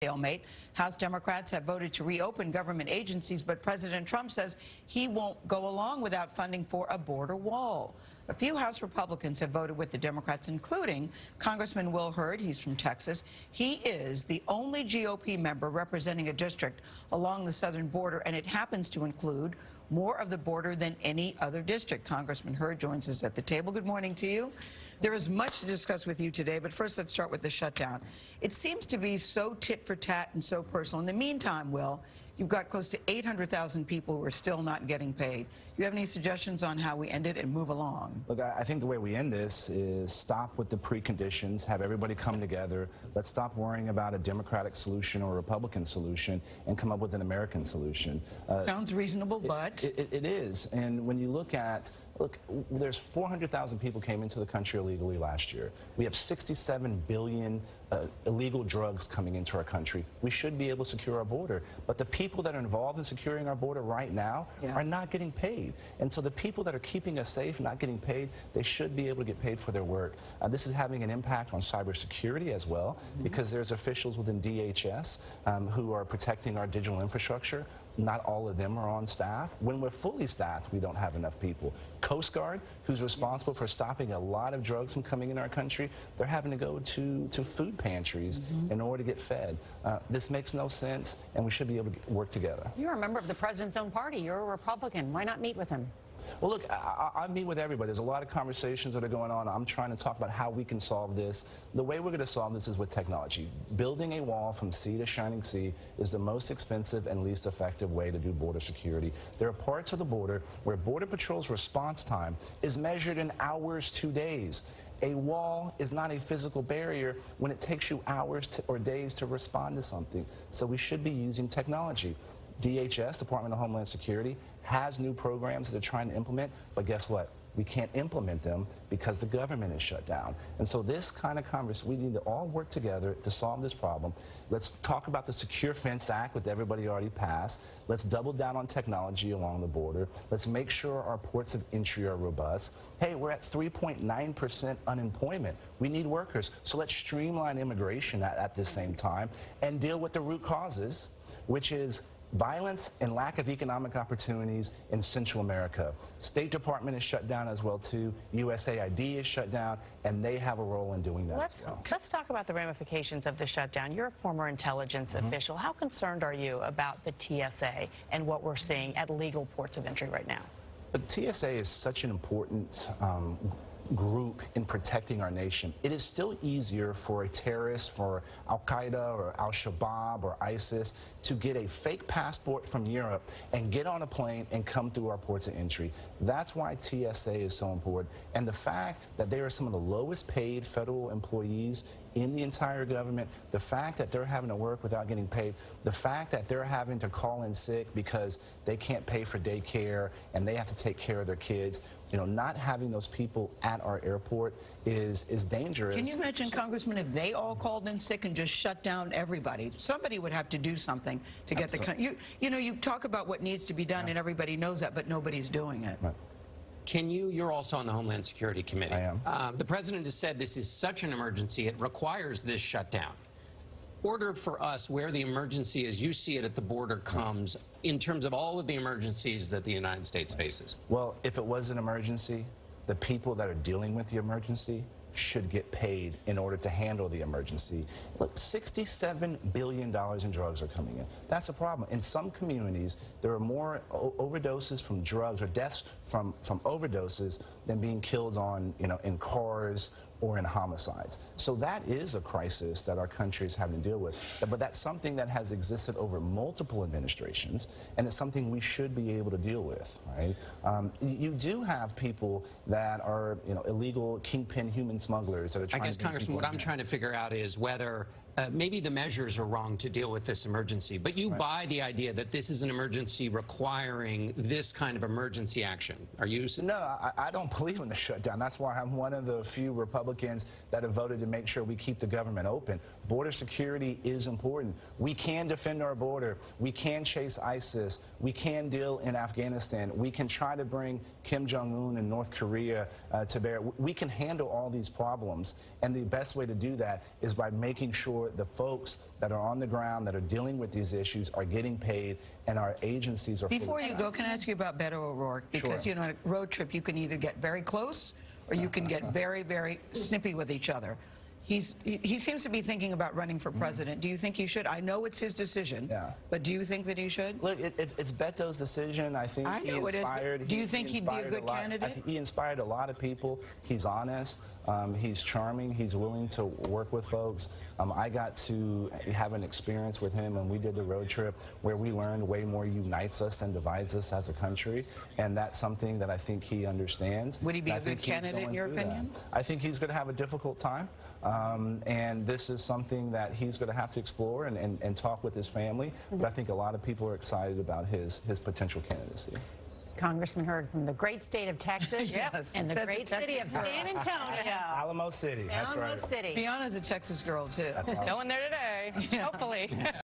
Stalemate. House Democrats have voted to reopen government agencies, but President Trump says he won't go along without funding for a border wall. A few House Republicans have voted with the Democrats, including Congressman Hurd. He's from Texas. He is the only GOP member representing a district along the southern border, and it happens to include more of the border than any other district. Congressman Hurd joins us at the table. Good morning to you. There is much to discuss with you today, but first let's start with the shutdown. It seems to be so tit for tat and so personal. In the meantime, Will, you've got close to 800,000 people who are still not getting paid. Do you have any suggestions on how we end it and move along? Look, I think the way we end this is stop with the preconditions, have everybody come together. Let's stop worrying about a Democratic solution or a Republican solution and come up with an American solution. Sounds reasonable, but... It is. And when you look, there's 400,000 people came into the country illegally last year. We have 67 billion illegal drugs coming into our country. We should be able to secure our border. But the people that are involved in securing our border right now are not getting paid. And so the people that are keeping us safe, not getting paid, they should be able to get paid for their work. This is having an impact on cybersecurity as well, because there's officials within DHS who are protecting our digital infrastructure. Not all of them are on staff. When we're fully staffed, we don't have enough people. Coast Guard, who's responsible for stopping a lot of drugs from coming in our country, they're having to go to food pantries in order to get fed. This makes no sense, and we should be able to work together. You're a member of the president's own party. You're a Republican. Why not meet with him? Well, look, I meet with everybody. There's a lot of conversations that are going on. I'm trying to talk about how we can solve this. The way we're going to solve this is with technology. Building a wall from sea to shining sea is the most expensive and least effective way to do border security. There are parts of the border where Border Patrol's response time is measured in hours to days. A wall is not a physical barrier when it takes you hours or days to respond to something. So we should be using technology. DHS, Department of Homeland Security, has new programs that they're trying to implement, but guess what? We can't implement them because the government is shut down. And so this kind of conversation, we need to all work together to solve this problem. Let's talk about the Secure Fence Act, which everybody already passed. Let's double down on technology along the border. Let's make sure our ports of entry are robust. Hey, we're at 3.9% unemployment. We need workers. So let's streamline immigration at the same time and deal with the root causes, which is violence and lack of economic opportunities in Central America. State Department is shut down as well too. USAID is shut down, and they have a role in doing that as well. Let's talk about the ramifications of the shutdown. You're a former intelligence official. How concerned are you about the TSA and what we're seeing at legal ports of entry right now? The TSA is such an important group in protecting our nation. It is still easier for a terrorist, for Al-Qaeda or Al-Shabaab or ISIS to get a fake passport from Europe and get on a plane and come through our ports of entry. That's why TSA is so important. And the fact that they are some of the lowest paid federal employees in the entire government, the fact that they're having to work without getting paid, the fact that they're having to call in sick because they can't pay for daycare and they have to take care of their kids, you know, not having those people at our airport is dangerous. Can you imagine, Congressman, if they all called in sick and just shut down everybody? Somebody would have to do something to get the country. You know, you talk about what needs to be done, and everybody knows that, but nobody's doing it. Right. You're also on the Homeland Security Committee. I am. The president has said this is such an emergency, it requires this shutdown. Order for us where the emergency, as you see it at the border, comes in terms of all of the emergencies that the United States faces. Well, if it was an emergency, the people that are dealing with the emergency should get paid in order to handle the emergency. Look, $67 billion in drugs are coming in. That's a problem. In some communities, there are more overdoses from drugs or deaths from overdoses than being killed on, in cars or in homicides. So that is a crisis that our country is having to deal with. But that's something that has existed over multiple administrations, and it's something we should be able to deal with, right? You do have people that are, illegal kingpin human smugglers that are trying to... I guess, Congressman, what I'm trying to figure out is whether maybe the measures are wrong to deal with this emergency, but you buy the idea that this is an emergency requiring this kind of emergency action. Are you? No, I don't believe in the shutdown. That's why I'm one of the few Republicans that have voted to make sure we keep the government open. Border security is important. We can defend our border. We can chase ISIS. We can deal in Afghanistan. We can try to bring Kim Jong-un and North Korea to bear. We can handle all these problems, and the best way to do that is by making sure sure the folks that are on the ground that are dealing with these issues are getting paid and our agencies are Before fully you go, can I ask you about Beto O'Rourke? Because, Sure. you know, on a road trip, you can either get very close or you can get very, very snippy with each other. He seems to be thinking about running for president. Do you think he should? I know it's his decision, but do you think that he should? Look, it's Beto's decision. I think I know he inspired. it is. Do you think he'd be a good candidate? I think he inspired a lot of people. He's honest. He's charming. He's willing to work with folks. I got to have an experience with him when we did the road trip where we learned way more unites us than divides us as a country, and that's something that I think he understands. Would he be a good candidate in your opinion? I think he's going to have a difficult time. And this is something that he's going to have to explore and talk with his family. But I think a lot of people are excited about his potential candidacy. Congressman Hurd from the great state of Texas and the great city of San Antonio. Alamo City, that's right. Alamo City. Fiona's a Texas girl, too. Going there today, hopefully.